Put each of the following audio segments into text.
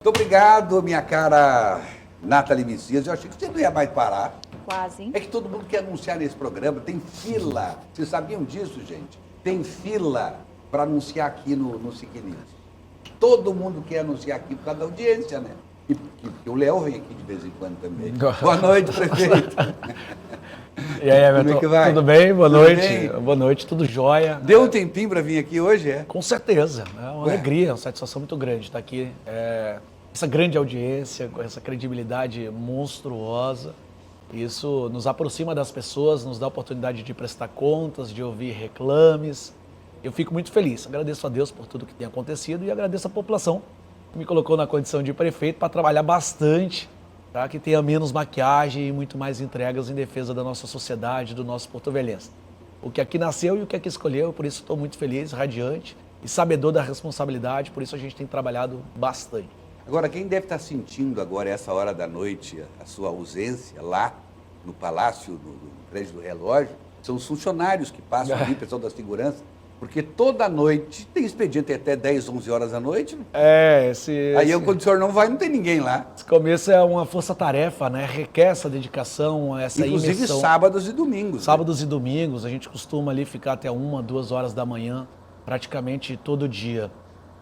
Muito obrigado, minha cara Nathalie Messias. Eu achei que você não ia mais parar. Quase, hein? É que todo mundo quer anunciar nesse programa. Tem fila. Vocês sabiam disso, gente? Tem fila para anunciar aqui no SIC News. Todo mundo quer anunciar aqui por causa da audiência, né? E o Léo vem aqui de vez em quando também. Boa noite, prefeito. E aí, Everton, Como é que vai? tudo bem? Boa Tudo noite. bem? Boa noite, tudo jóia. Deu um tempinho para vir aqui hoje, é? Com certeza, é uma Ué. alegria, uma satisfação muito grande estar aqui. Essa grande audiência, com essa credibilidade monstruosa, isso nos aproxima das pessoas, nos dá a oportunidade de prestar contas, de ouvir reclames. Eu fico muito feliz, agradeço a Deus por tudo que tem acontecido e agradeço a população que me colocou na condição de prefeito para trabalhar bastante, para que tenha menos maquiagem e muito mais entregas em defesa da nossa sociedade, do nosso porto-velhense. O que aqui nasceu e o que aqui escolheu, por isso estou muito feliz, radiante e sabedor da responsabilidade, por isso a gente tem trabalhado bastante. Agora, quem deve estar sentindo agora, essa hora da noite, a sua ausência lá no palácio, no prédio do relógio, são os funcionários que passam ali, o pessoal da segurança, porque toda noite tem expediente até 10, 11 horas da noite. Aí quando o senhor não vai, não tem ninguém lá. Esse começo é uma força-tarefa, né? Requer essa dedicação, essa Inclusive imersão. sábados e domingos. Sábados e domingos, a gente costuma ali ficar até 1, 2 horas da manhã, praticamente todo dia.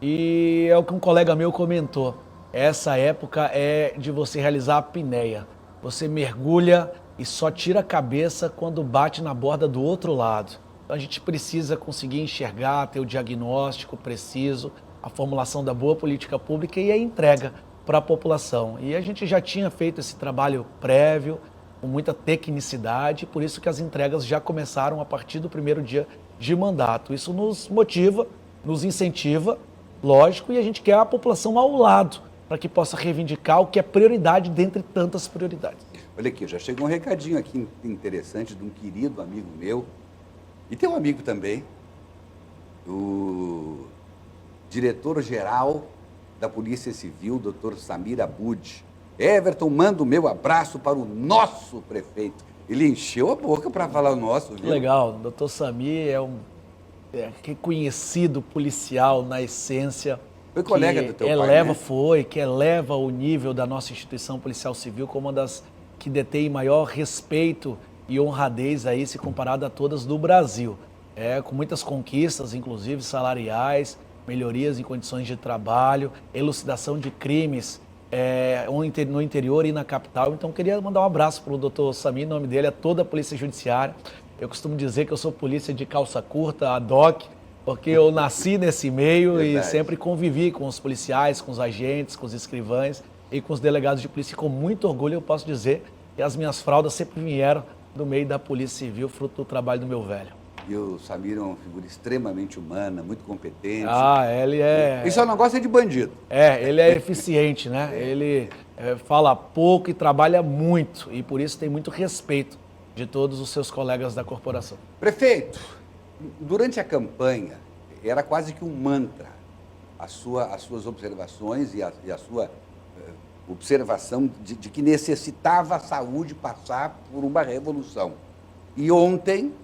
E é o que um colega meu comentou, essa época é de você realizar a apneia. Você mergulha e só tira a cabeça quando bate na borda do outro lado. Então a gente precisa conseguir enxergar, ter o diagnóstico preciso, a formulação da boa política pública e a entrega para a população. E a gente já tinha feito esse trabalho prévio, com muita tecnicidade, por isso que as entregas já começaram a partir do primeiro dia de mandato. Isso nos motiva, nos incentiva, lógico, e a gente quer a população ao lado, para que possa reivindicar o que é prioridade dentre tantas prioridades. Olha aqui, já chegou um recadinho aqui interessante de um querido amigo meu, e tem um amigo também, o diretor-geral da Polícia Civil, Dr. Samir Abud. Everton, manda o meu abraço para o nosso prefeito. Ele encheu a boca para falar o nosso, viu? Legal, o Dr. Samir é um reconhecido policial na essência. Foi colega do teu pai, eleva, né? que eleva o nível da nossa instituição policial civil como uma das que detém maior respeito e honradez aí, se comparado a todas do Brasil. Com muitas conquistas, inclusive salariais, melhorias em condições de trabalho, elucidação de crimes no interior e na capital. Então, queria mandar um abraço para o doutor Samir, o nome dele é toda a Polícia Judiciária. Eu costumo dizer que eu sou polícia de calça curta, ad hoc, porque eu nasci nesse meio. Verdade. E sempre convivi com os policiais, com os agentes, com os escrivães e com os delegados de polícia. E com muito orgulho eu posso dizer que as minhas fraldas sempre vieram do meio da Polícia Civil, fruto do trabalho do meu velho. E o Samir é uma figura extremamente humana, muito competente. Ele é... Isso é um negócio de bandido. Ele é eficiente, né? Ele fala pouco e trabalha muito, e por isso tem muito respeito de todos os seus colegas da corporação. Prefeito, durante a campanha, era quase que um mantra as suas observações e a sua observação de que necessitava a saúde passar por uma revolução. E ontem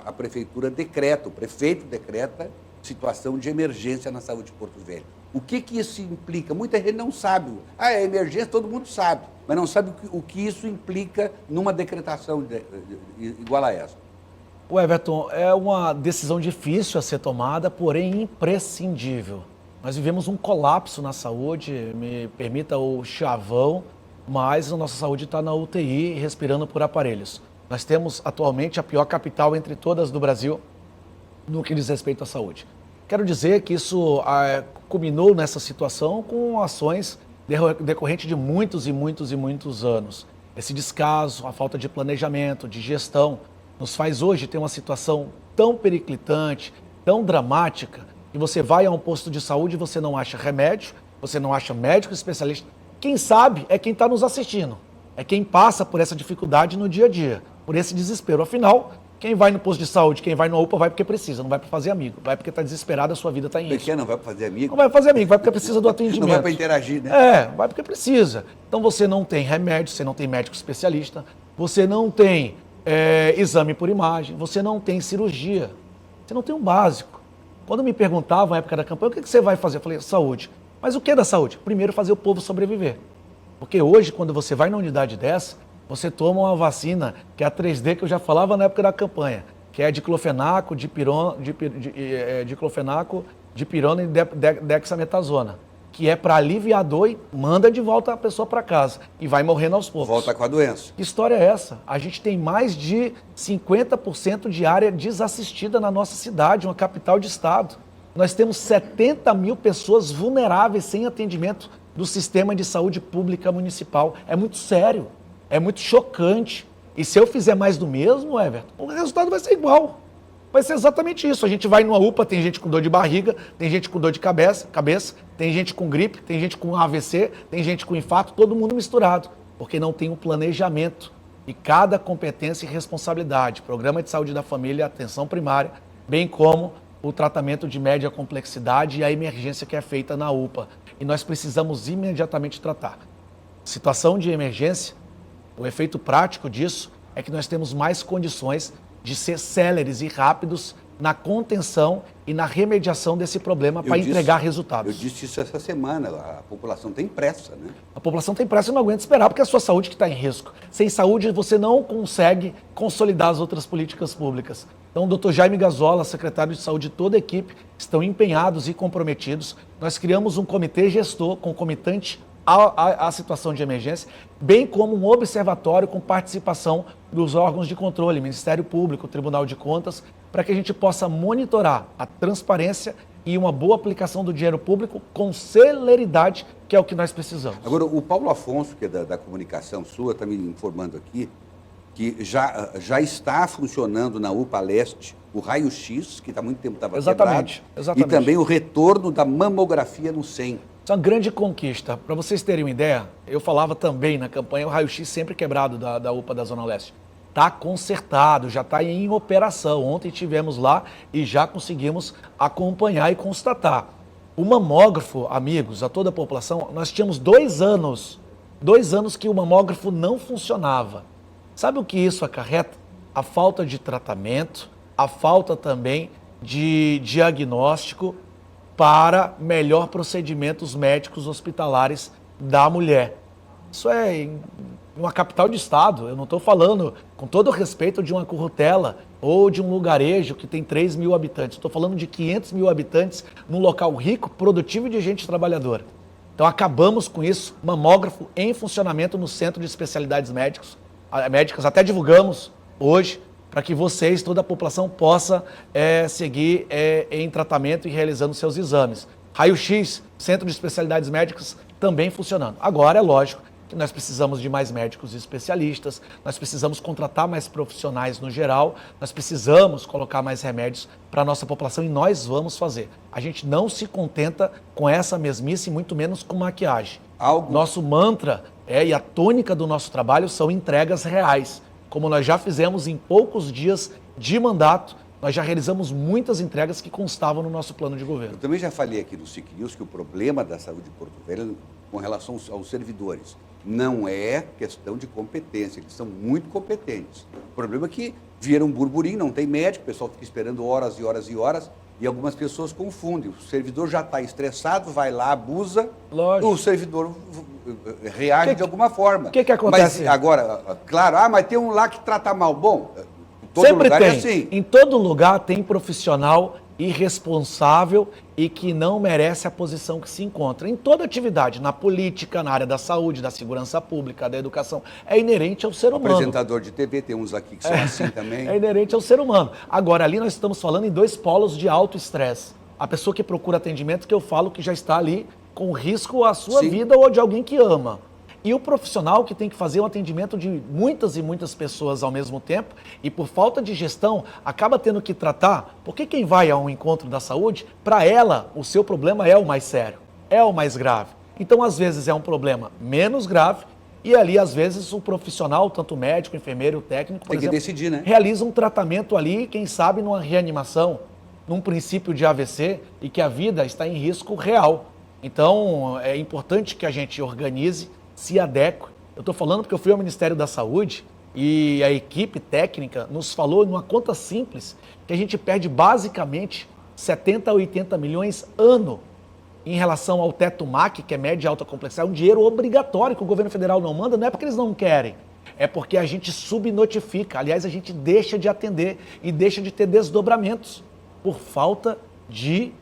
a prefeitura decreta, o prefeito decreta situação de emergência na saúde de Porto Velho. O que isso implica? Muita gente não sabe. É emergência, todo mundo sabe, mas não sabe o que isso implica numa decretação igual a essa. O Everton, é uma decisão difícil a ser tomada, porém imprescindível. Nós vivemos um colapso na saúde, me permita o chavão, mas a nossa saúde está na UTI, respirando por aparelhos. Nós temos atualmente a pior capital entre todas do Brasil no que diz respeito à saúde. Quero dizer que isso culminou nessa situação com ações decorrentes de muitos e muitos e muitos anos. Esse descaso, a falta de planejamento, de gestão, nos faz hoje ter uma situação tão periclitante, tão dramática, que você vai a um posto de saúde e você não acha remédio, você não acha médico especialista. Quem sabe é quem está nos assistindo, é quem passa por essa dificuldade no dia a dia, por esse desespero. Afinal, quem vai no posto de saúde, quem vai no UPA, vai porque precisa, não vai para fazer amigo, vai porque está desesperado, a sua vida está em risco. Por que não vai para fazer amigo? Não vai fazer amigo, vai porque precisa do atendimento. Não vai para interagir, né? Vai porque precisa. Então você não tem remédio, você não tem médico especialista, você não tem exame por imagem, você não tem cirurgia, você não tem um básico. Quando me perguntavam na época da campanha, o que você vai fazer? Eu falei, saúde. Mas o que é da saúde? Primeiro, fazer o povo sobreviver. Porque hoje, quando você vai na unidade dessa, você toma uma vacina, que é a 3D, que eu já falava na época da campanha, que é diclofenaco, dipirona e dexametasona, que é para aliviar a dor e manda de volta a pessoa para casa e vai morrendo aos poucos. Volta com a doença. Que história é essa? A gente tem mais de 50% de área desassistida na nossa cidade, uma capital de estado. Nós temos 70 mil pessoas vulneráveis sem atendimento do sistema de saúde pública municipal. É muito sério, é muito chocante. E se eu fizer mais do mesmo, Everton, o resultado vai ser igual. Vai ser exatamente isso. A gente vai numa UPA, tem gente com dor de barriga, tem gente com dor de cabeça, tem gente com gripe, tem gente com AVC, tem gente com infarto, todo mundo misturado. Porque não tem um planejamento. E cada competência e responsabilidade, programa de saúde da família, atenção primária, bem como o tratamento de média complexidade e a emergência que é feita na UPA. E nós precisamos imediatamente tratar. Situação de emergência, o efeito prático disso é que nós temos mais condições de ser céleres e rápidos na contenção e na remediação desse problema para entregar resultados. Eu disse isso essa semana, a população tem pressa, né? A população tem pressa e não aguenta esperar, porque é a sua saúde que está em risco. Sem saúde, você não consegue consolidar as outras políticas públicas. Então, o Dr. Jaime Gazola, secretário de Saúde e toda a equipe estão empenhados e comprometidos. Nós criamos um comitê gestor concomitante à situação de emergência, bem como um observatório com participação dos órgãos de controle, Ministério Público, Tribunal de Contas, para que a gente possa monitorar a transparência e uma boa aplicação do dinheiro público com celeridade, que é o que nós precisamos. Agora, o Paulo Afonso, que é da comunicação sua, está me informando aqui que já está funcionando na UPA Leste o raio-x, que há muito tempo estava quebrado, e também o retorno da mamografia no SEM. Isso é uma grande conquista. Para vocês terem uma ideia, eu falava também na campanha, o raio-x sempre quebrado da UPA da Zona Leste. Está consertado, já está em operação. Ontem tivemos lá e já conseguimos acompanhar e constatar. O mamógrafo, amigos, a toda a população, nós tínhamos 2 anos que o mamógrafo não funcionava. Sabe o que isso acarreta? A falta de tratamento, a falta também de diagnóstico para melhor procedimentos médicos hospitalares da mulher. Isso é em uma capital de estado, eu não estou falando, com todo o respeito, de uma currutela ou de um lugarejo que tem 3 mil habitantes. Estou falando de 500 mil habitantes num local rico, produtivo e de gente trabalhadora. Então acabamos com isso, mamógrafo em funcionamento no Centro de Especialidades Médicas, até divulgamos hoje, para que vocês, toda a população, possa seguir em tratamento e realizando seus exames. Raio-X, Centro de Especialidades Médicas, também funcionando. Agora, é lógico que nós precisamos de mais médicos e especialistas, nós precisamos contratar mais profissionais no geral, nós precisamos colocar mais remédios para a nossa população e nós vamos fazer. A gente não se contenta com essa mesmice, muito menos com maquiagem. Nosso mantra e a tônica do nosso trabalho são entregas reais. Como nós já fizemos em poucos dias de mandato, nós já realizamos muitas entregas que constavam no nosso plano de governo. Eu também já falei aqui no SIC News que o problema da saúde de Porto Velho, com relação aos servidores, não é questão de competência, eles são muito competentes. O problema é que vira um burburinho, não tem médico, o pessoal fica esperando horas e horas e horas, e algumas pessoas confundem. O servidor já está estressado, vai lá, abusa, o servidor reage de alguma forma. O que acontece? Mas agora, claro, mas tem um lá que trata mal. Bom, todo sempre lugar tem. É assim. Em todo lugar tem profissional irresponsável e que não merece a posição que se encontra. Em toda atividade, na política, na área da saúde, da segurança pública, da educação, é inerente ao ser humano. Apresentador de TV, tem uns aqui que são assim também. É inerente ao ser humano. Agora, ali nós estamos falando em 2 polos de alto estresse. A pessoa que procura atendimento, que eu falo que já está ali com risco à sua vida ou de alguém que ama. E o profissional que tem que fazer um atendimento de muitas e muitas pessoas ao mesmo tempo e por falta de gestão acaba tendo que tratar, porque quem vai a um encontro da saúde, para ela o seu problema é o mais sério, é o mais grave. Então às vezes é um problema menos grave e ali às vezes o profissional, tanto o médico, o enfermeiro, o técnico, por exemplo, decidir, né? realiza um tratamento ali, quem sabe numa reanimação, num princípio de AVC e que a vida está em risco real. Então é importante que a gente organize, se adeque. Eu estou falando porque eu fui ao Ministério da Saúde e a equipe técnica nos falou numa conta simples que a gente perde basicamente 70 a 80 milhões ano em relação ao teto MAC, que é média e alta complexidade, é um dinheiro obrigatório que o governo federal não manda, não é porque eles não querem, é porque a gente subnotifica, aliás, a gente deixa de atender e deixa de ter desdobramentos por falta de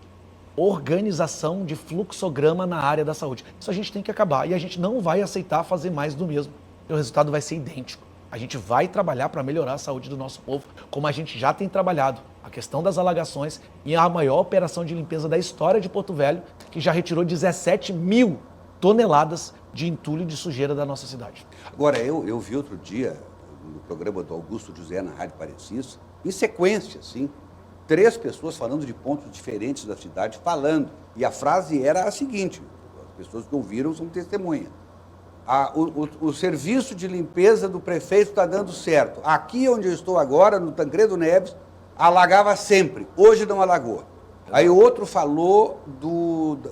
organização de fluxograma na área da saúde. Isso a gente tem que acabar e a gente não vai aceitar fazer mais do mesmo. E o resultado vai ser idêntico. A gente vai trabalhar para melhorar a saúde do nosso povo, como a gente já tem trabalhado. A questão das alagações e a maior operação de limpeza da história de Porto Velho, que já retirou 17 mil toneladas de entulho e de sujeira da nossa cidade. Agora, eu vi outro dia, no programa do Augusto José na Rádio Parecis, em sequência, assim, 3 pessoas falando de pontos diferentes da cidade, falando. E a frase era a seguinte, as pessoas que ouviram são testemunhas. O serviço de limpeza do prefeito está dando certo. Aqui onde eu estou agora, no Tancredo Neves, alagava sempre. Hoje não alagou. Aí o outro falou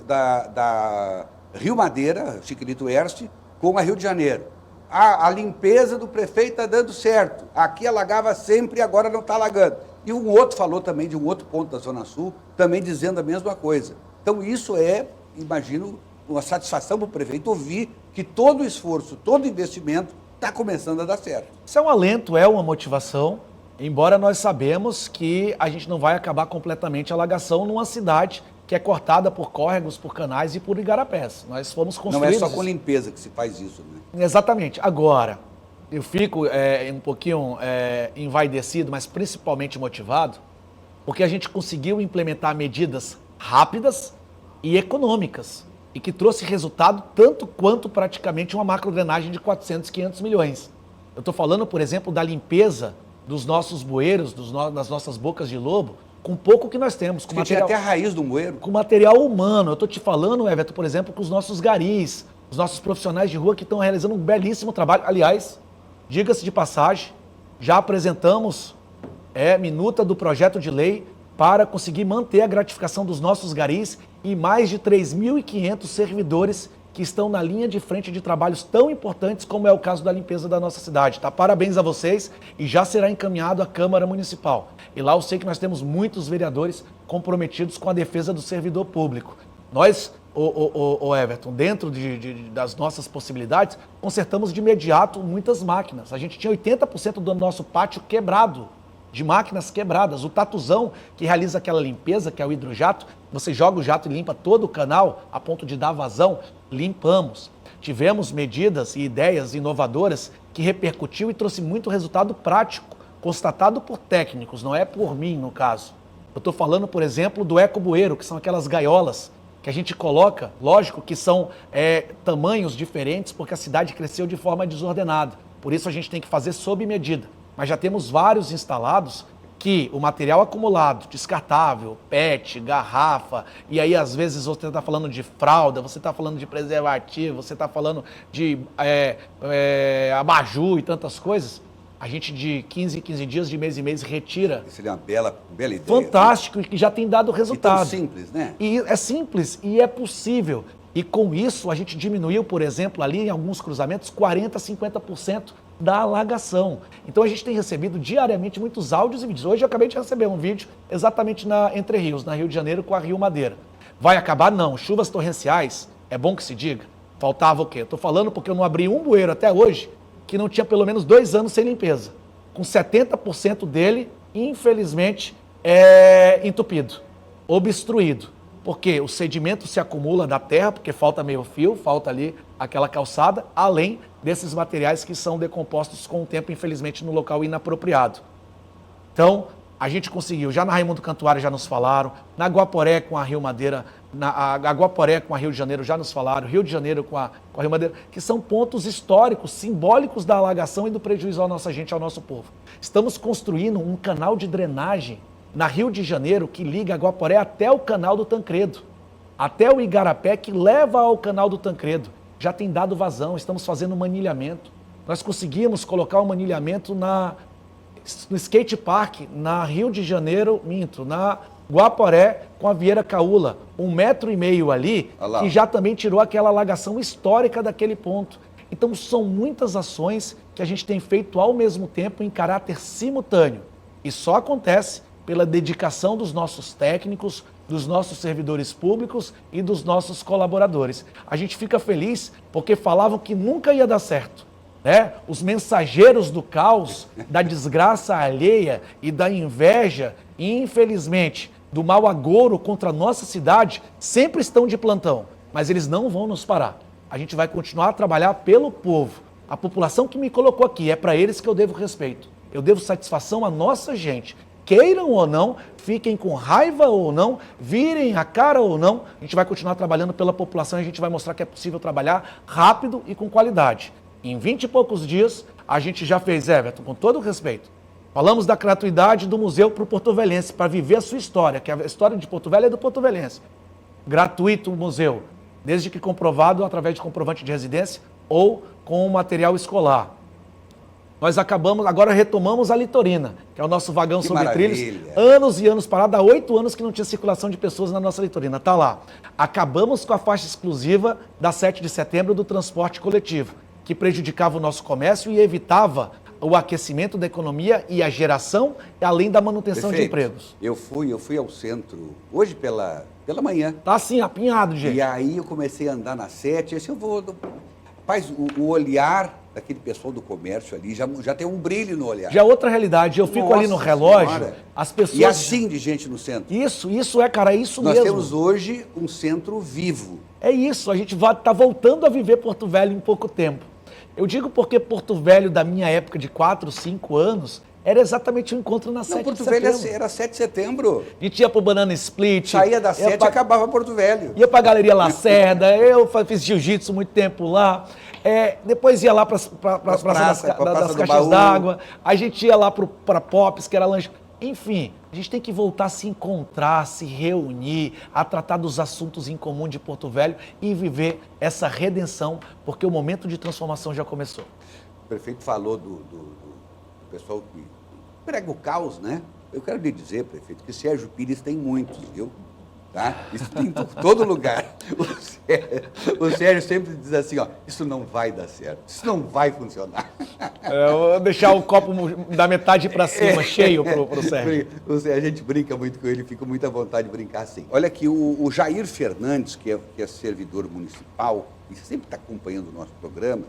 da Rio Madeira, Chiquilito Erste, com a Rio de Janeiro. A limpeza do prefeito está dando certo. Aqui alagava sempre e agora não está alagando. E um outro falou também de um outro ponto da Zona Sul, também dizendo a mesma coisa. Então isso é, imagino, uma satisfação para o prefeito ouvir que todo o esforço, todo o investimento está começando a dar certo. Isso é um alento, é uma motivação, embora nós sabemos que a gente não vai acabar completamente a alagação numa cidade que é cortada por córregos, por canais e por igarapés. Nós fomos construídos... Não é só com limpeza que se faz isso, né? Exatamente. Agora, eu fico um pouquinho envaidecido, mas principalmente motivado, porque a gente conseguiu implementar medidas rápidas e econômicas, e que trouxe resultado tanto quanto praticamente uma macrodrenagem de 400, 500 milhões. Eu estou falando, por exemplo, da limpeza dos nossos bueiros, das nossas bocas de lobo, com pouco que nós temos. Com material, tinha até a raiz do bueiro. Com material humano. Eu estou te falando, Everton, por exemplo, com os nossos garis, os nossos profissionais de rua que estão realizando um belíssimo trabalho. Aliás, diga-se de passagem, já apresentamos minuta do projeto de lei para conseguir manter a gratificação dos nossos garis e mais de 3.500 servidores que estão na linha de frente de trabalhos tão importantes como é o caso da limpeza da nossa cidade. Tá? Parabéns a vocês e já será encaminhado à Câmara Municipal. E lá eu sei que nós temos muitos vereadores comprometidos com a defesa do servidor público. Nós, Everton, dentro das nossas possibilidades, consertamos de imediato muitas máquinas. A gente tinha 80% do nosso pátio quebrado, de máquinas quebradas. O tatuzão que realiza aquela limpeza, que é o hidrojato, você joga o jato e limpa todo o canal a ponto de dar vazão, limpamos. Tivemos medidas e ideias inovadoras que repercutiu e trouxe muito resultado prático, constatado por técnicos, não é por mim no caso. Eu estou falando, por exemplo, do ecobueiro, que são aquelas gaiolas que a gente coloca, lógico que são tamanhos diferentes, porque a cidade cresceu de forma desordenada. Por isso a gente tem que fazer sob medida. Mas já temos vários instalados que o material acumulado, descartável, PET, garrafa, e aí às vezes você está falando de fralda, você está falando de preservativo, você está falando de abajur e tantas coisas, a gente de 15 em 15 dias, de mês em mês, retira. Isso é uma bela ideia. Fantástico, e que já tem dado resultado. E tão simples, né? E é simples e é possível. E com isso a gente diminuiu, por exemplo, ali em alguns cruzamentos, 40%, 50% da alagação. Então a gente tem recebido diariamente muitos áudios e vídeos. Hoje eu acabei de receber um vídeo exatamente na Entre Rios, na Rio de Janeiro, com a Rio Madeira. Vai acabar? Não. Chuvas torrenciais, é bom que se diga. Faltava o quê? Estou falando porque eu não abri um bueiro até hoje que não tinha pelo menos 2 anos sem limpeza. Com 70% dele, infelizmente, entupido, obstruído. Porque o sedimento se acumula da terra, porque falta meio fio, falta ali aquela calçada, além desses materiais que são decompostos com o tempo, infelizmente, no local inapropriado. Então, a gente conseguiu, já na Raimundo Cantuária já nos falaram, na Guaporé com a Rio Madeira, a Guaporé com a Rio de Janeiro já nos falaram, Rio de Janeiro com a Rio Madeira, que são pontos históricos, simbólicos da alagação e do prejuízo à nossa gente, ao nosso povo. Estamos construindo um canal de drenagem na Rio de Janeiro, que liga a Guaporé até o canal do Tancredo, até o Igarapé, que leva ao canal do Tancredo. Já tem dado vazão, estamos fazendo manilhamento. Nós conseguimos colocar um manilhamento no skate park, na Rio de Janeiro, na Guaporé, com a Vieira Caúla. 1,5 metro ali, que já também tirou aquela alagação histórica daquele ponto. Então são muitas ações que a gente tem feito ao mesmo tempo em caráter simultâneo. E só acontece pela dedicação dos nossos técnicos, dos nossos servidores públicos e dos nossos colaboradores. A gente fica feliz porque falavam que nunca ia dar certo, né? Os mensageiros do caos, da desgraça alheia e da inveja, e infelizmente do mau agouro contra a nossa cidade, sempre estão de plantão, mas eles não vão nos parar. A gente vai continuar a trabalhar pelo povo. A população que me colocou aqui, é para eles que eu devo respeito. Eu devo satisfação à nossa gente. Queiram ou não, fiquem com raiva ou não, virem a cara ou não, a gente vai continuar trabalhando pela população e a gente vai mostrar que é possível trabalhar rápido e com qualidade. Em 20 e poucos dias, a gente já fez, Everton, com todo o respeito. Falamos da gratuidade do museu para o porto-velhense, para viver a sua história, que a história de Porto Velho é do porto-velhense. Gratuito o museu, desde que comprovado através de comprovante de residência ou com material escolar. Nós agora retomamos a Litorina, que é o nosso vagão Que sobre maravilha. trilhos. Anos e anos parado, há 8 anos que não tinha circulação de pessoas na nossa Litorina. Está lá. Acabamos com a faixa exclusiva da 7 de setembro do transporte coletivo, que prejudicava o nosso comércio e evitava o aquecimento da economia e a geração, além da manutenção de empregos. Eu fui ao centro hoje pela manhã. Tá assim, apinhado, gente. E aí eu comecei a andar na 7, assim eu vou... Rapaz, o olhar daquele pessoal do comércio ali já tem um brilho no olhar. Já é outra realidade. Eu fico ali no Nossa relógio, Senhora. as pessoas... E assim de gente no centro. Isso é, cara, é isso Nós mesmo. temos hoje um centro vivo. É isso, a gente está voltando a viver Porto Velho em pouco tempo. Eu digo porque Porto Velho, da minha época de 4, 5 anos, era exatamente um encontro na 7 de Porto setembro. Velho era 7 de setembro. A gente ia pro Banana Split. Saía da 7 e acabava Porto Velho. Ia pra Galeria Lacerda, eu fiz jiu-jitsu muito tempo lá. Depois ia lá para das caixas d'água. A gente ia lá para Pops, que era lanche. Enfim, a gente tem que voltar a se encontrar, se reunir, a tratar dos assuntos em comum de Porto Velho e viver essa redenção, porque o momento de transformação já começou. O prefeito falou do pessoal que prega o caos, né? Eu quero lhe dizer, prefeito, que Sérgio Pires tem muitos, viu? Tá? Isso tem em todo lugar. O Sérgio sempre diz assim, ó, isso não vai dar certo, isso não vai funcionar. Eu vou deixar o copo da metade para cima, cheio pro Sérgio. A gente brinca muito com ele, fica muito à vontade de brincar assim. Olha aqui, o Jair Fernandes, que é servidor municipal, e sempre está acompanhando o nosso programa,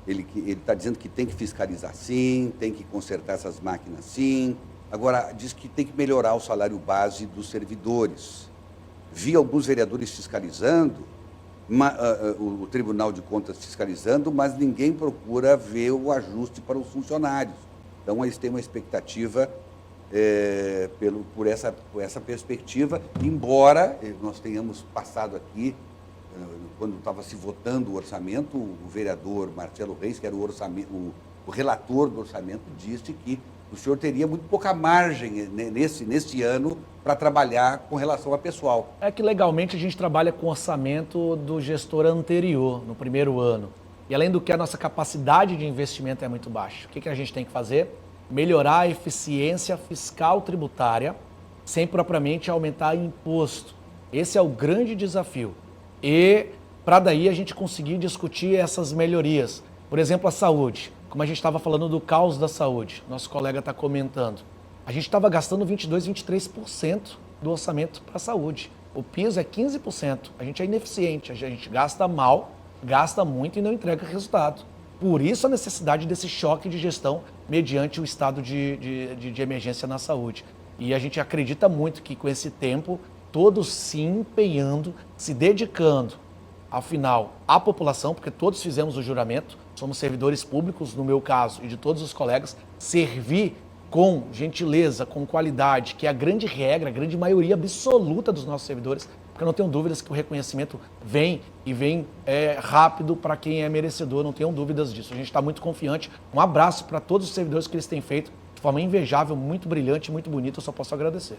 ele está dizendo que tem que fiscalizar sim, tem que consertar essas máquinas sim. Agora, diz que tem que melhorar o salário base dos servidores. Vi alguns vereadores fiscalizando, o Tribunal de Contas fiscalizando, mas ninguém procura ver o ajuste para os funcionários. Então, eles têm uma expectativa por essa perspectiva, embora nós tenhamos passado aqui, quando estava se votando o orçamento, o vereador Marcelo Reis, que era o relator do orçamento, disse que o senhor teria muito pouca margem neste ano para trabalhar com relação a pessoal. É que legalmente a gente trabalha com orçamento do gestor anterior, no primeiro ano. E além do que a nossa capacidade de investimento é muito baixa. O que a gente tem que fazer? Melhorar a eficiência fiscal tributária, sem propriamente aumentar imposto. Esse é o grande desafio. E para daí a gente conseguir discutir essas melhorias. Por exemplo, a saúde. Como a gente estava falando do caos da saúde, nosso colega está comentando. A gente estava gastando 22%, 23% do orçamento para a saúde. O piso é 15%. A gente é ineficiente, a gente gasta mal, gasta muito e não entrega resultado. Por isso a necessidade desse choque de gestão mediante o estado de emergência na saúde. E a gente acredita muito que com esse tempo, todos se empenhando, se dedicando, afinal, à população, porque todos fizemos o juramento, somos servidores públicos, no meu caso, e de todos os colegas, servir com gentileza, com qualidade, que é a grande regra, a grande maioria absoluta dos nossos servidores, porque eu não tenho dúvidas que o reconhecimento vem rápido para quem é merecedor, não tenham dúvidas disso. A gente está muito confiante. Um abraço para todos os servidores que eles têm feito de forma invejável, muito brilhante, muito bonita, eu só posso agradecer.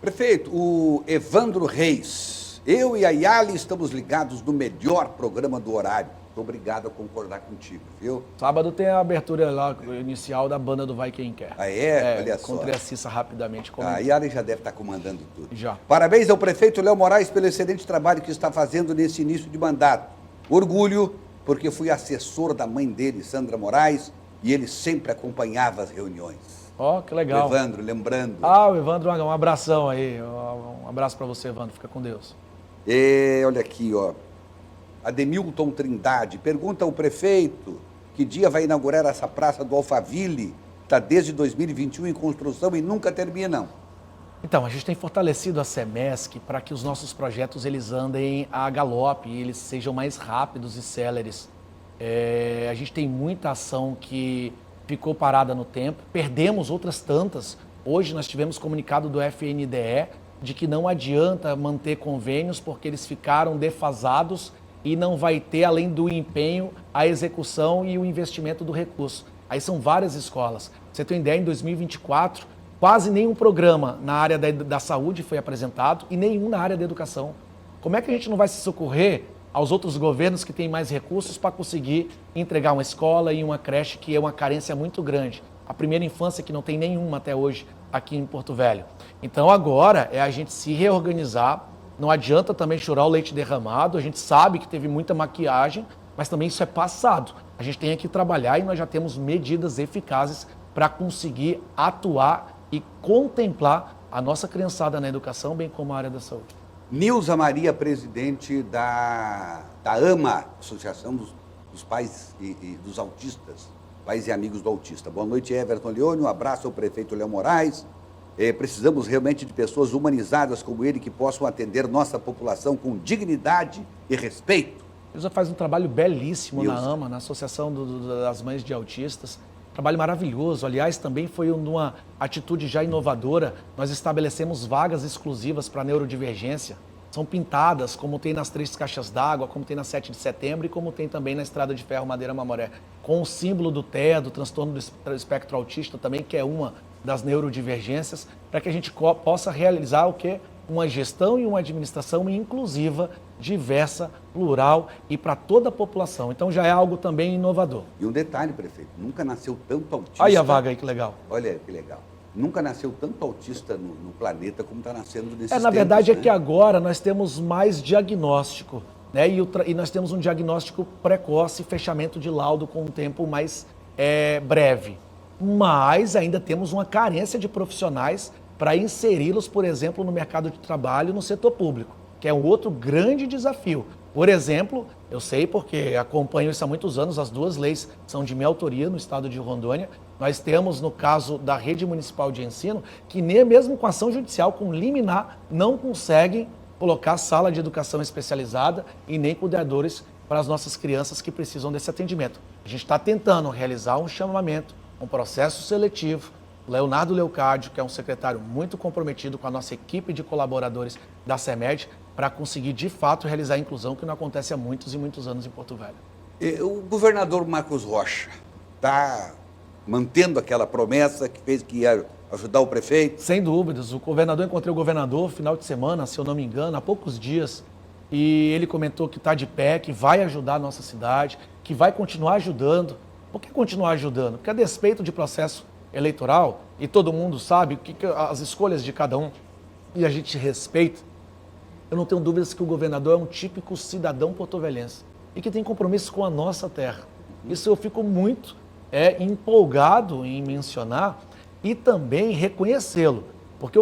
Prefeito, o Evandro Reis, eu e a Yali estamos ligados no melhor programa do horário. Muito obrigado a concordar contigo, viu? Sábado tem a abertura lá inicial da banda do Vai Quem Quer. Ah, é? Olha só. Encontrei a Cissa rapidamente. A Yali já deve estar comandando tudo. Já. Parabéns ao prefeito Léo Moraes pelo excelente trabalho que está fazendo nesse início de mandato. Orgulho, porque fui assessor da mãe dele, Sandra Moraes, e ele sempre acompanhava as reuniões. Ó, que O legal. Evandro, lembrando. Ah, o Evandro, um abração aí. Um abraço para você, Evandro. Fica com Deus. E olha aqui, ó. Ademilton Trindade pergunta ao prefeito que dia vai inaugurar essa praça do Alphaville. Está desde 2021 em construção e nunca terminam. Então, a gente tem fortalecido a SEMESC para que os nossos projetos eles andem a galope e eles sejam mais rápidos e céleres. A gente tem muita ação que ficou parada no tempo, perdemos outras tantas. Hoje nós tivemos comunicado do FNDE de que não adianta manter convênios porque eles ficaram defasados e não vai ter, além do empenho, a execução e o investimento do recurso. Aí são várias escolas. Pra você tem uma ideia, em 2024, quase nenhum programa na área da saúde foi apresentado e nenhum na área da educação. Como é que a gente não vai se socorrer aos outros governos que têm mais recursos para conseguir entregar uma escola e uma creche, que é uma carência muito grande? A primeira infância que não tem nenhuma até hoje aqui em Porto Velho. Então agora é a gente se reorganizar, não adianta também chorar o leite derramado, a gente sabe que teve muita maquiagem, mas também isso é passado. A gente tem que trabalhar e nós já temos medidas eficazes para conseguir atuar e contemplar a nossa criançada na educação, bem como a área da saúde. Nilza Maria, presidente da AMA, Associação dos Pais e dos Autistas, Pais e Amigos do Autista. Boa noite, Everton Leone, um abraço ao prefeito Léo Moraes. Precisamos realmente de pessoas humanizadas como ele que possam atender nossa população com dignidade e respeito. Nilza faz um trabalho belíssimo Nilza. na AMA, na Associação das Mães de Autistas. Trabalho maravilhoso. Aliás, também foi uma atitude já inovadora. Nós estabelecemos vagas exclusivas para neurodivergência. São pintadas, como tem nas 3 caixas d'água, como tem na 7 de setembro e como tem também na Estrada de Ferro Madeira Mamoré. Com o símbolo do TEA, do transtorno do espectro autista também, que é uma das neurodivergências, para que a gente possa realizar o quê? Uma gestão e uma administração inclusiva, diversa, plural e para toda a população. Então já é algo também inovador. E um detalhe, prefeito, nunca nasceu tanto autista. Aí a vaga aí, que legal. Olha que legal. Nunca nasceu tanto autista no planeta como está nascendo nesses tempos. Na verdade, né? é que agora nós temos mais diagnóstico, né? E nós temos um diagnóstico precoce, fechamento de laudo com um tempo mais breve. Mas ainda temos uma carência de profissionais para inseri-los, por exemplo, no mercado de trabalho no setor público, que é um outro grande desafio. Por exemplo, eu sei porque acompanho isso há muitos anos, as 2 leis são de minha autoria no estado de Rondônia. Nós temos, no caso da rede municipal de ensino, que nem mesmo com ação judicial, com liminar, não conseguem colocar sala de educação especializada e nem cuidadores para as nossas crianças que precisam desse atendimento. A gente está tentando realizar um chamamento, um processo seletivo. Leonardo Leocádio, que é um secretário muito comprometido com a nossa equipe de colaboradores da CEMED, para conseguir, de fato, realizar a inclusão que não acontece há muitos e muitos anos em Porto Velho. O governador Marcos Rocha está mantendo aquela promessa que fez que ia ajudar o prefeito? Sem dúvidas. Encontrei o governador final de semana, se eu não me engano, há poucos dias, e ele comentou que está de pé, que vai ajudar a nossa cidade, que vai continuar ajudando. Por que continuar ajudando? Porque a despeito de processo eleitoral, e todo mundo sabe as escolhas de cada um, e a gente respeita, eu não tenho dúvidas que o governador é um típico cidadão porto-velhense e que tem compromisso com a nossa terra. Isso eu fico muito empolgado em mencionar e também reconhecê-lo, porque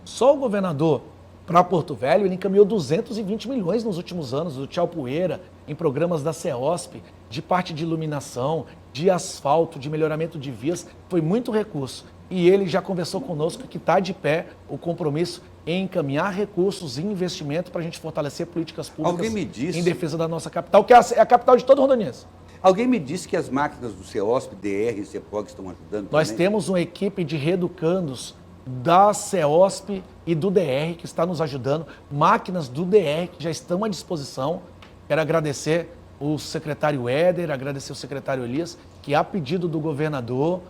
só o governador para Porto Velho, ele encaminhou 220 milhões nos últimos anos, do Tchau Poeira, em programas da CEOSP, de parte de iluminação, de asfalto, de melhoramento de vias, foi muito recurso. E ele já conversou conosco que está de pé o compromisso em encaminhar recursos e investimento para a gente fortalecer políticas públicas em defesa da nossa capital, que é a capital de todo rondoniense. Alguém me disse que as máquinas do CEOSP, DR e CEPOG estão ajudando Nós também? temos uma equipe de reeducandos da CEOSP e do DR que está nos ajudando, máquinas do DR que já estão à disposição. Quero agradecer o secretário Éder, agradecer o secretário Elias, que a pedido do governador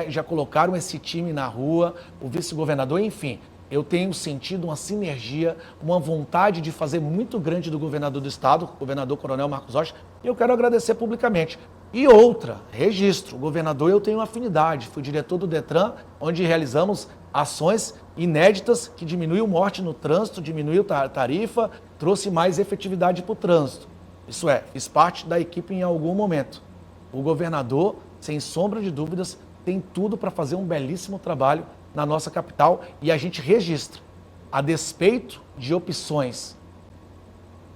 já colocaram esse time na rua, o vice-governador, enfim. Eu tenho sentido uma sinergia, uma vontade de fazer muito grande do governador do estado, o governador Coronel Marcos Rocha, e eu quero agradecer publicamente. E outra, registro, o governador eu tenho afinidade, fui diretor do Detran, onde realizamos ações inéditas que diminuiu morte no trânsito, diminuiu tarifa, trouxe mais efetividade para o trânsito. Isso fiz parte da equipe em algum momento. O governador, sem sombra de dúvidas, tem tudo para fazer um belíssimo trabalho na nossa capital e a gente registra, a despeito de opções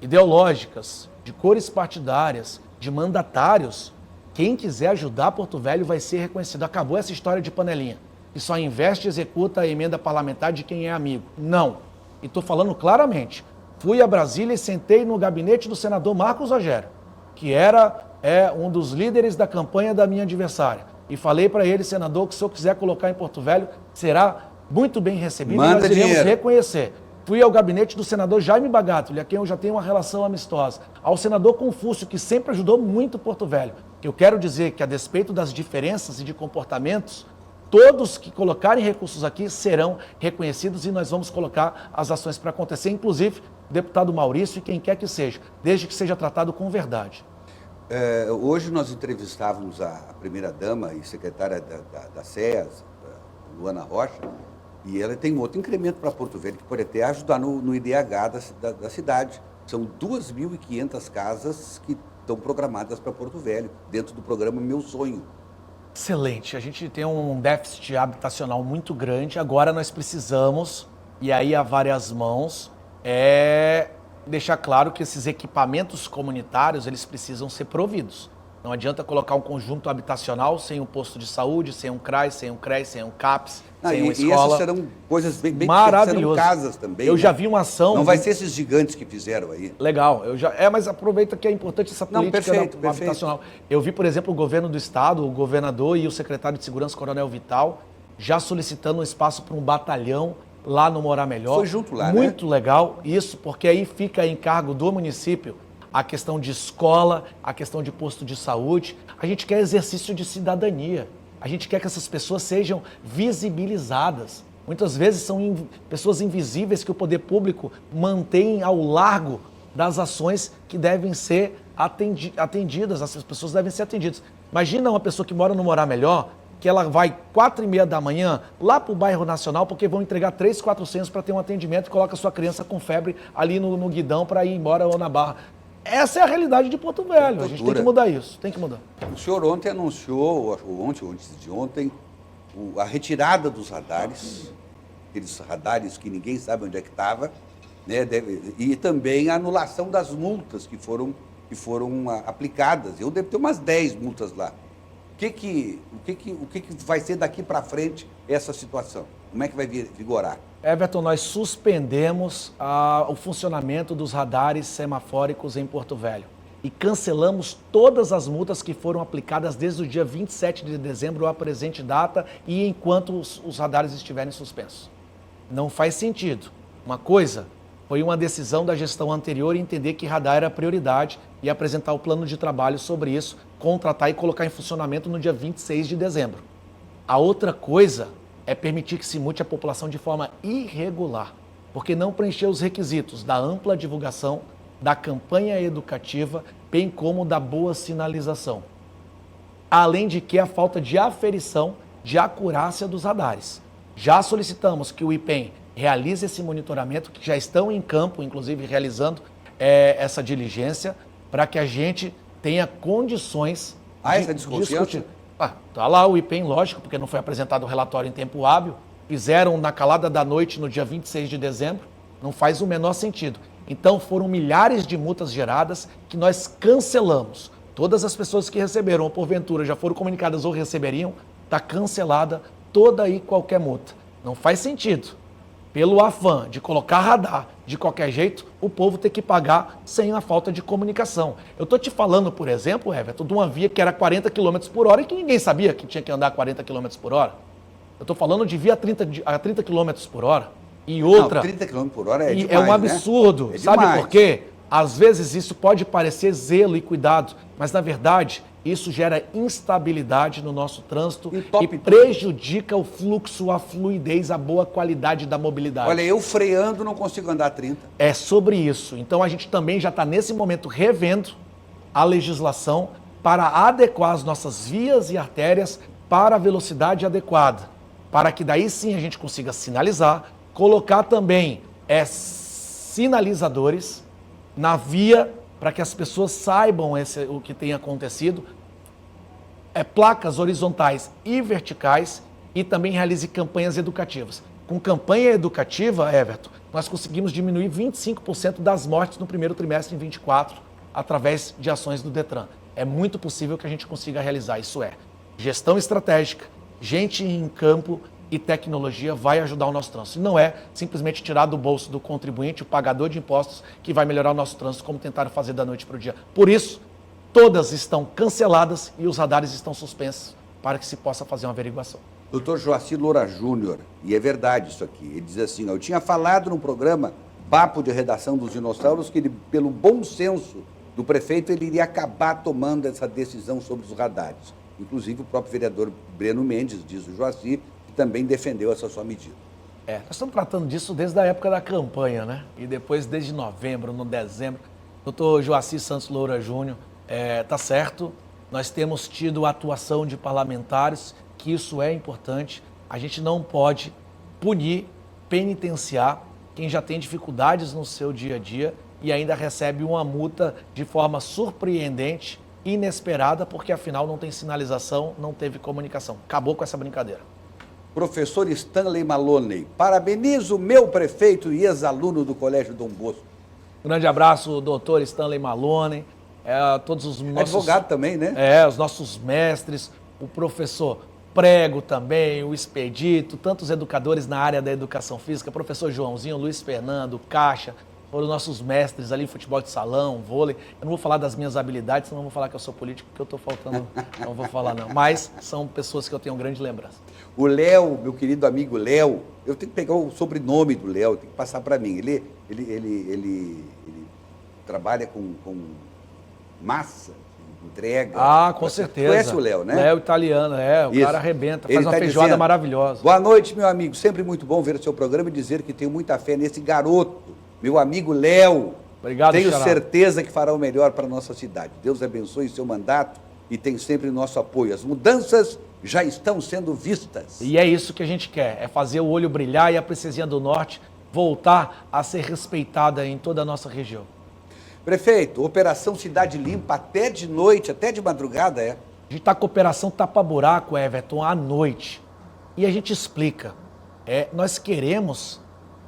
ideológicas, de cores partidárias, de mandatários, quem quiser ajudar Porto Velho vai ser reconhecido. Acabou essa história de panelinha, que só investe e executa a emenda parlamentar de quem é amigo. Não. E estou falando claramente. Fui a Brasília e sentei no gabinete do senador Marcos Rogério, que é um dos líderes da campanha da minha adversária. E falei para ele, senador, que se eu quiser colocar em Porto Velho, será muito bem recebido e nós iremos reconhecer. Fui ao gabinete do senador Jaime Bagatoli, a quem eu já tenho uma relação amistosa. Ao senador Confúcio, que sempre ajudou muito Porto Velho. Eu quero dizer que, a despeito das diferenças e de comportamentos, todos que colocarem recursos aqui serão reconhecidos e nós vamos colocar as ações para acontecer, inclusive o deputado Maurício e quem quer que seja, desde que seja tratado com verdade. Hoje nós entrevistávamos a primeira-dama e secretária da SEAS, Luana Rocha, e ela tem outro incremento para Porto Velho, que pode até ajudar no IDH da cidade. São 2.500 casas que estão programadas para Porto Velho, dentro do programa Meu Sonho. Excelente. A gente tem um déficit habitacional muito grande. Agora nós precisamos, e aí a várias mãos, deixar claro que esses equipamentos comunitários, eles precisam ser providos. Não adianta colocar um conjunto habitacional sem um posto de saúde, sem um CRAS, sem um CRES, sem um CAPS, sem uma escola. E essas serão coisas bem maravilhosas. Serão casas também. Eu já vi uma ação... Não vai ser esses gigantes que fizeram aí. Legal. Mas aproveita que é importante essa política habitacional. Eu vi, por exemplo, o governo do estado, o governador e o secretário de Segurança, Coronel Vital, já solicitando um espaço para um batalhão lá no Morar Melhor. Foi junto lá, muito legal isso, porque aí fica em encargo do município a questão de escola, a questão de posto de saúde. A gente quer exercício de cidadania. A gente quer que essas pessoas sejam visibilizadas. Muitas vezes são pessoas invisíveis que o poder público mantém ao largo das ações que devem ser atendidas. As pessoas devem ser atendidas. Imagina uma pessoa que mora no Morar Melhor, que ela vai 4h30 da manhã lá para o bairro Nacional, porque vão entregar 3, 4 senhas para ter um atendimento e coloca sua criança com febre ali no guidão para ir embora ou na Barra. Essa é a realidade de Porto Velho. A gente tem que mudar isso, tem que mudar. O senhor ontem anunciou, ou antes de ontem, a retirada dos radares, aqueles radares que ninguém sabe onde é que estava, né, e também a anulação das multas que foram aplicadas. Eu devo ter umas 10 multas lá. O que vai ser daqui para frente essa situação? Como é que vai vigorar? Everton, nós suspendemos o funcionamento dos radares semafóricos em Porto Velho e cancelamos todas as multas que foram aplicadas desde o dia 27 de dezembro à presente data e enquanto os radares estiverem suspensos. Não faz sentido. Uma coisa foi uma decisão da gestão anterior entender que radar era prioridade e apresentar o plano de trabalho sobre isso, contratar e colocar em funcionamento no dia 26 de dezembro. A outra coisa é permitir que se multe a população de forma irregular, porque não preencheu os requisitos da ampla divulgação, da campanha educativa, bem como da boa sinalização. Além de que a falta de aferição de acurácia dos radares. Já solicitamos que o IPEM realize esse monitoramento, que já estão em campo, inclusive realizando essa diligência, para que a gente tenha condições essa discutir. Está lá o IPEM, lógico, porque não foi apresentado o relatório em tempo hábil. Fizeram na calada da noite, no dia 26 de dezembro. Não faz o menor sentido. Então, foram milhares de multas geradas que nós cancelamos. Todas as pessoas que receberam, ou porventura já foram comunicadas ou receberiam, está cancelada toda e qualquer multa. Não faz sentido. Pelo afã de colocar radar de qualquer jeito, o povo ter que pagar sem a falta de comunicação. Eu estou te falando, por exemplo, Everton, de uma via que era 40 km por hora e que ninguém sabia que tinha que andar 40 km por hora. Eu estou falando de via a 30 km por hora e outra... Não, 30 km por hora é demais, é um absurdo, né? Sabe por quê? Às vezes isso pode parecer zelo e cuidado, mas na verdade isso gera instabilidade no nosso trânsito e prejudica o fluxo, a fluidez, a boa qualidade da mobilidade. Olha, eu freando não consigo andar 30. É sobre isso. Então a gente também já está nesse momento revendo a legislação para adequar as nossas vias e artérias para a velocidade adequada, para que daí sim a gente consiga sinalizar, colocar também sinalizadores na via para que as pessoas saibam o que tem acontecido. placas horizontais e verticais e também realize campanhas educativas. Com campanha educativa, Everton, nós conseguimos diminuir 25% das mortes no primeiro trimestre em 24 através de ações do Detran. É muito possível que a gente consiga realizar, isso é, gestão estratégica, gente em campo e tecnologia vai ajudar o nosso trânsito. Não é simplesmente tirar do bolso do contribuinte, o pagador de impostos, que vai melhorar o nosso trânsito, como tentaram fazer da noite para o dia. Por isso, todas estão canceladas e os radares estão suspensos para que se possa fazer uma averiguação. Dr. Joaci Loura Júnior, e é verdade isso aqui, ele diz assim, eu tinha falado no programa Papo de Redação dos Dinossauros que ele, pelo bom senso do prefeito, ele iria acabar tomando essa decisão sobre os radares. Inclusive o próprio vereador Breno Mendes, diz o Joaci, que também defendeu essa sua medida. Nós estamos tratando disso desde a época da campanha, né? E depois desde novembro, no dezembro. Dr. Joaci Santos Loura Júnior, tá certo, nós temos tido a atuação de parlamentares, que isso é importante. A gente não pode punir, penitenciar quem já tem dificuldades no seu dia a dia e ainda recebe uma multa de forma surpreendente, inesperada, porque afinal não tem sinalização, não teve comunicação. Acabou com essa brincadeira. Professor Stanley Maloney, parabenizo o meu prefeito e ex-aluno do Colégio Dom Bosco. Grande abraço, doutor Stanley Maloney, todos os nossos... Advogado também, né? Os nossos mestres, o professor Prego também, o Expedito, tantos educadores na área da educação física, professor Joãozinho, Luiz Fernando, Caixa, foram nossos mestres ali em futebol de salão, vôlei. Eu não vou falar das minhas habilidades, senão eu vou falar que eu sou político, porque eu estou faltando, não vou falar não. Mas são pessoas que eu tenho grande lembrança. O Léo, meu querido amigo Léo, eu tenho que pegar o sobrenome do Léo, tem que passar para mim. Ele trabalha com massa, entrega. Com certeza. Conhece o Léo, né? Léo italiano, o Isso. cara arrebenta, Ele faz uma tá feijoada dizendo, maravilhosa. Boa noite, meu amigo. Sempre muito bom ver o seu programa e dizer que tenho muita fé nesse garoto, meu amigo Léo. Obrigado, Tenho Xará. certeza que fará o melhor para a nossa cidade. Deus abençoe seu mandato e tem sempre nosso apoio. As mudanças já estão sendo vistas. E é isso que a gente quer, é fazer o olho brilhar e a Princesinha do Norte voltar a ser respeitada em toda a nossa região. Prefeito, Operação Cidade Limpa até de noite, até de madrugada, A gente está com a Operação Tapa Buraco, Everton, à noite. E a gente explica. Nós queremos,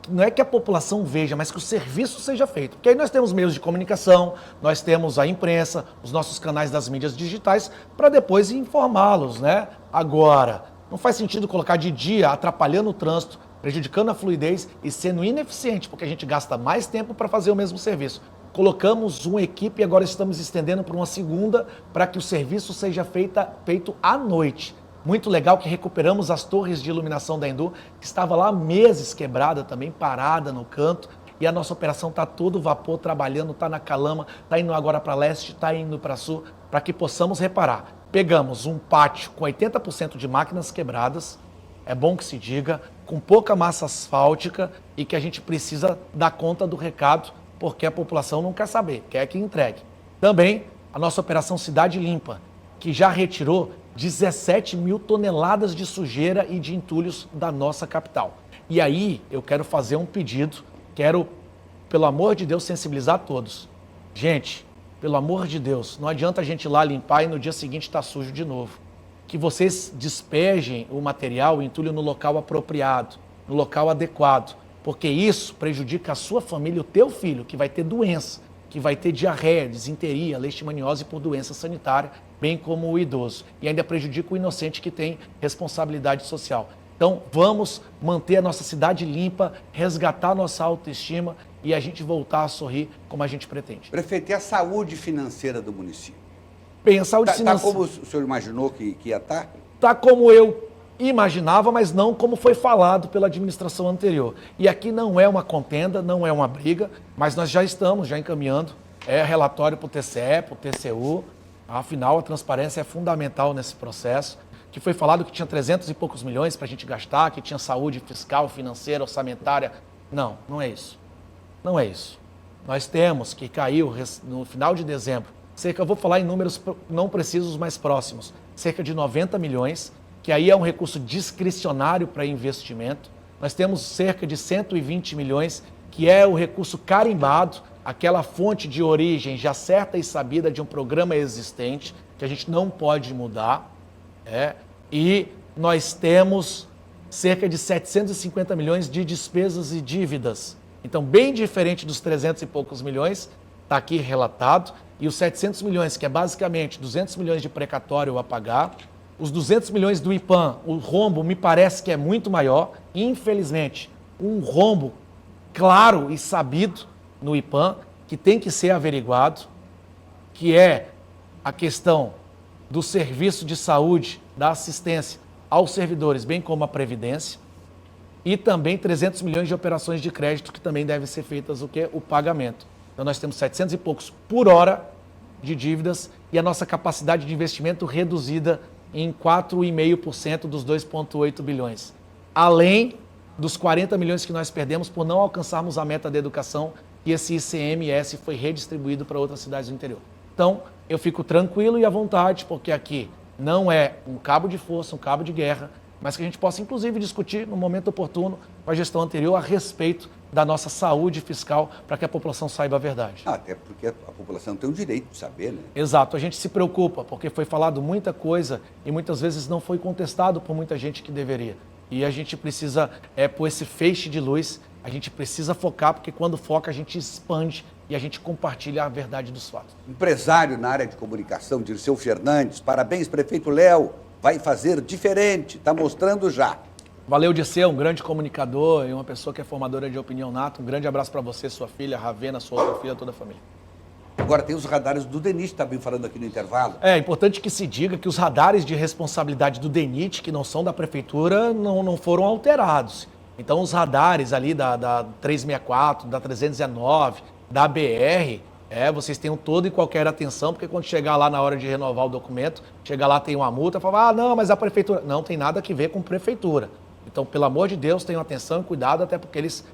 não é que a população veja, mas que o serviço seja feito. Porque aí nós temos meios de comunicação, nós temos a imprensa, os nossos canais das mídias digitais, para depois informá-los, né? Agora, não faz sentido colocar de dia, atrapalhando o trânsito, prejudicando a fluidez e sendo ineficiente, porque a gente gasta mais tempo para fazer o mesmo serviço. Colocamos uma equipe e agora estamos estendendo para uma segunda para que o serviço seja feito à noite. Muito legal que recuperamos as torres de iluminação da Endu, que estava lá há meses quebrada também, parada no canto. E a nossa operação está todo vapor, trabalhando, está na Calama, está indo agora para leste, está indo para sul, para que possamos reparar. Pegamos um pátio com 80% de máquinas quebradas, é bom que se diga, com pouca massa asfáltica e que a gente precisa dar conta do recado, porque a população não quer saber, quer que entregue. Também a nossa Operação Cidade Limpa, que já retirou 17 mil toneladas de sujeira e de entulhos da nossa capital. E aí eu quero fazer um pedido, quero, pelo amor de Deus, sensibilizar todos. Gente, pelo amor de Deus, não adianta a gente ir lá limpar e no dia seguinte estar sujo de novo. Que vocês despejem o material, o entulho no local apropriado, no local adequado, porque isso prejudica a sua família, o teu filho, que vai ter doença, que vai ter diarreia, disenteria, leishmaniose por doença sanitária, bem como o idoso. E ainda prejudica o inocente que tem responsabilidade social. Então, vamos manter a nossa cidade limpa, resgatar a nossa autoestima e a gente voltar a sorrir como a gente pretende. Prefeito, e a saúde financeira do município? Bem, a saúde Está como o senhor imaginou que ia estar? Está como eu imaginava, mas não como foi falado pela administração anterior. E aqui não é uma contenda, não é uma briga, mas nós já estamos encaminhando relatório para o TCE, para o TCU. Afinal, a transparência é fundamental nesse processo. Que foi falado que tinha 300 e poucos milhões para a gente gastar, que tinha saúde fiscal, financeira, orçamentária. Não, não é isso. Não é isso. Nós temos que caiu no final de dezembro, eu vou falar em números não precisos, mas próximos, cerca de 90 milhões, que aí é um recurso discricionário para investimento. Nós temos cerca de 120 milhões, que é o recurso carimbado, aquela fonte de origem já certa e sabida de um programa existente, que a gente não pode mudar. E nós temos cerca de 750 milhões de despesas e dívidas. Então, bem diferente dos 300 e poucos milhões, está aqui relatado, e os 700 milhões, que é basicamente 200 milhões de precatório a pagar, os 200 milhões do IPAM, o rombo me parece que é muito maior, infelizmente, um rombo claro e sabido no IPAM, que tem que ser averiguado, que é a questão do serviço de saúde, da assistência aos servidores, bem como a Previdência, e também 300 milhões de operações de crédito que também devem ser feitas o pagamento. Então nós temos 700 e poucos por hora de dívidas e a nossa capacidade de investimento reduzida em 4,5% dos 2,8 bilhões. Além dos 40 milhões que nós perdemos por não alcançarmos a meta da educação e esse ICMS foi redistribuído para outras cidades do interior. Então, eu fico tranquilo e à vontade, porque aqui não é um cabo de força, um cabo de guerra, mas que a gente possa, inclusive, discutir no momento oportuno com a gestão anterior a respeito da nossa saúde fiscal para que a população saiba a verdade. Até porque a população tem o direito de saber, né? Exato, a gente se preocupa, porque foi falado muita coisa e muitas vezes não foi contestado por muita gente que deveria. E a gente precisa pôr esse feixe de luz, a gente precisa focar, porque quando foca a gente expande e a gente compartilha a verdade dos fatos. Empresário na área de comunicação, Dirceu Fernandes, parabéns, prefeito Léo, vai fazer diferente, está mostrando já. Valeu, Dirceu, um grande comunicador e uma pessoa que é formadora de opinião nata. Um grande abraço para você, sua filha, Ravena, sua outra filha, toda a família. Agora tem os radares do DENIT, também falando aqui no intervalo. É importante que se diga que os radares de responsabilidade do DENIT, que não são da prefeitura, não foram alterados. Então os radares ali da 364, da 319, da BR, vocês tenham toda e qualquer atenção, porque quando chegar lá na hora de renovar o documento, chegar lá tem uma multa, fala, não, mas a prefeitura... Não tem nada a ver com prefeitura. Então, pelo amor de Deus, tenham atenção e cuidado, até porque eles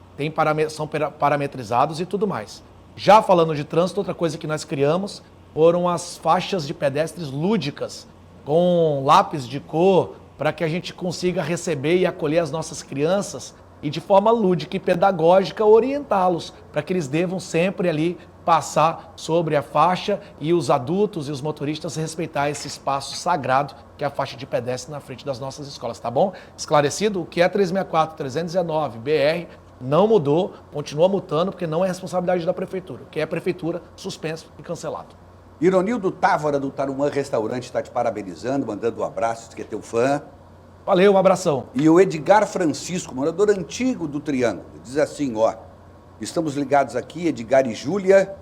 são parametrizados e tudo mais. Já falando de trânsito, outra coisa que nós criamos foram as faixas de pedestres lúdicas, com lápis de cor, para que a gente consiga receber e acolher as nossas crianças e de forma lúdica e pedagógica orientá-los, para que eles devam sempre ali passar sobre a faixa e os adultos e os motoristas respeitar esse espaço sagrado que é a faixa de pedestre na frente das nossas escolas, tá bom? Esclarecido, o que é 364, 319, BR, não mudou, continua multando, porque não é responsabilidade da prefeitura. O que é prefeitura, suspenso e cancelado. Ironildo Távora, do Tarumã Restaurante, está te parabenizando, mandando um abraço, que é teu fã. Valeu, um abração. E o Edgar Francisco, morador antigo do Triângulo, diz assim, estamos ligados aqui, Edgar e Júlia.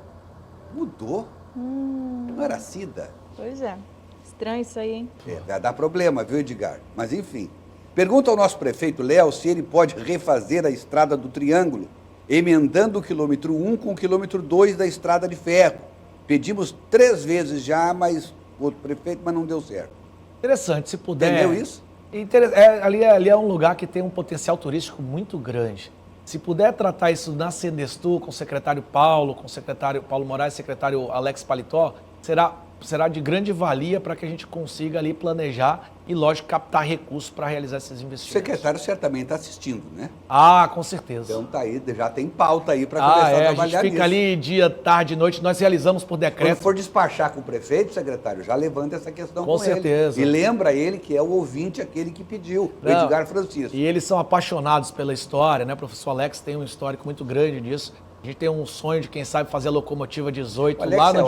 Mudou? Não era Cida? Pois é. Estranho isso aí, hein? Vai dar problema, viu, Edgar? Mas enfim. Pergunta ao nosso prefeito Léo se ele pode refazer a estrada do Triângulo, emendando o quilômetro 1 com o quilômetro 2 da estrada de ferro. Pedimos 3 vezes já, mas outro prefeito, mas não deu certo. Interessante, se puder... Entendeu isso? Ali é um lugar que tem um potencial turístico muito grande. Se puder tratar isso na Senestu, com o secretário Paulo, com o secretário Paulo Moraes, secretário Alex Paletó, será de grande valia para que a gente consiga ali planejar e, lógico, captar recursos para realizar esses investimentos. O secretário certamente está assistindo, né? Ah, com certeza. Então tá aí, já tem pauta aí para começar a trabalhar a gente fica nisso. Ali dia, tarde, noite, nós realizamos por decreto. Quando for despachar com o prefeito, secretário, já levanta essa questão com certeza. ele. E lembra ele que é o ouvinte, aquele que pediu, o Edgar Francisco. E eles são apaixonados pela história, né? O professor Alex tem um histórico muito grande disso. A gente tem um sonho de, quem sabe, fazer a locomotiva 18 lá no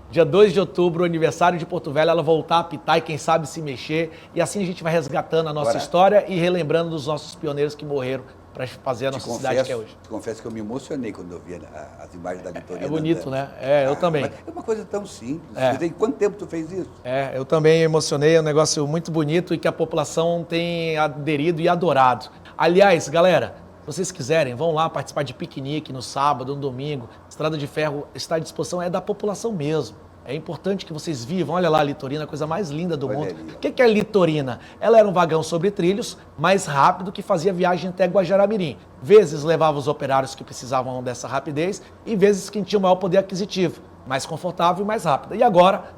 dia 2 de outubro, aniversário de Porto Velho, ela voltar a apitar e, quem sabe, se mexer. E assim a gente vai resgatando a nossa história e relembrando dos nossos pioneiros que morreram para fazer a nossa cidade que é hoje. Te confesso que eu me emocionei quando eu vi as imagens da Litorina. É bonito, né? Eu também. É uma coisa tão simples. E quanto tempo tu fez isso? Eu também emocionei, é um negócio muito bonito e que a população tem aderido e adorado. Aliás, galera, se vocês quiserem, vão lá participar de piquenique no sábado, no domingo. Estrada de Ferro está à disposição, é da população mesmo. É importante que vocês vivam. Olha lá a Litorina, a coisa mais linda do mundo. O que é a Litorina? Ela era um vagão sobre trilhos, mais rápido, que fazia viagem até Guajará-Mirim. Vezes levava os operários que precisavam dessa rapidez e vezes quem tinha o maior poder aquisitivo. Mais confortável e mais rápida. E agora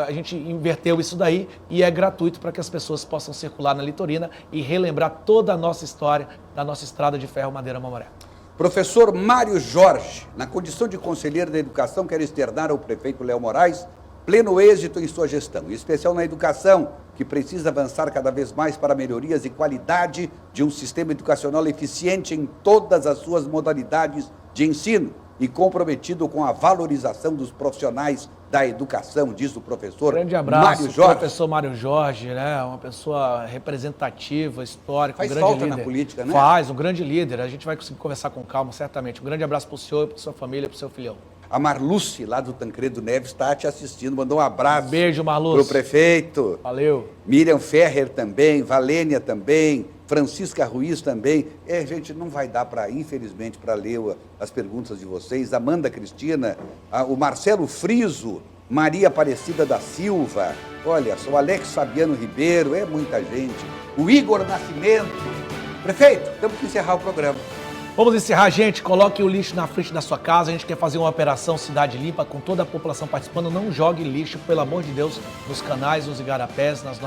a gente inverteu isso daí e é gratuito para que as pessoas possam circular na Litorina e relembrar toda a nossa história da nossa estrada de ferro Madeira Mamoré. Professor Mário Jorge, na condição de conselheiro da educação, quero externar ao prefeito Léo Moraes pleno êxito em sua gestão, em especial na educação, que precisa avançar cada vez mais para melhorias e qualidade de um sistema educacional eficiente em todas as suas modalidades de ensino e comprometido com a valorização dos profissionais da educação, diz o professor Grande abraço, Mário Jorge. professor Mário Jorge, né? Uma pessoa representativa, histórica, Faz um grande falta líder. na política, né? Faz, um grande líder. A gente vai conseguir conversar com calma, certamente. Um grande abraço para o senhor, para sua família, para o seu filhão. A Marluce, lá do Tancredo Neves, está te assistindo, mandou um abraço. Beijo, Marluce. Pro prefeito. Valeu. Miriam Ferrer também, Valênia também, Francisca Ruiz também. Gente, não vai dar para, infelizmente, para ler as perguntas de vocês. Amanda Cristina, o Marcelo Friso, Maria Aparecida da Silva, olha só, o Alex Fabiano Ribeiro, é muita gente. O Igor Nascimento. Prefeito, temos que encerrar o programa. Vamos encerrar, gente. Coloque o lixo na frente da sua casa. A gente quer fazer uma operação Cidade Limpa com toda a população participando. Não jogue lixo, pelo amor de Deus, nos canais, nos igarapés, nos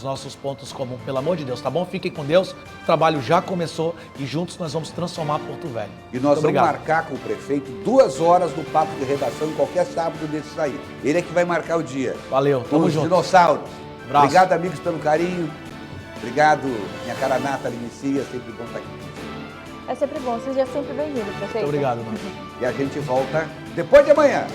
nossos pontos comuns. Pelo amor de Deus, tá bom? Fiquem com Deus. O trabalho já começou e juntos nós vamos transformar Porto Velho. E nós Muito vamos obrigado. marcar com o prefeito 2 horas do papo de redação em qualquer sábado desses aí. Ele é que vai marcar o dia. Valeu, Com tamo os junto. dinossauros. Abraço. Obrigado, amigos, pelo carinho. Obrigado, minha cara nata, Linicia, sempre bom estar aqui. É sempre bom, seja sempre bem-vindo, prefeito. Muito obrigado, mano. E a gente volta depois de amanhã.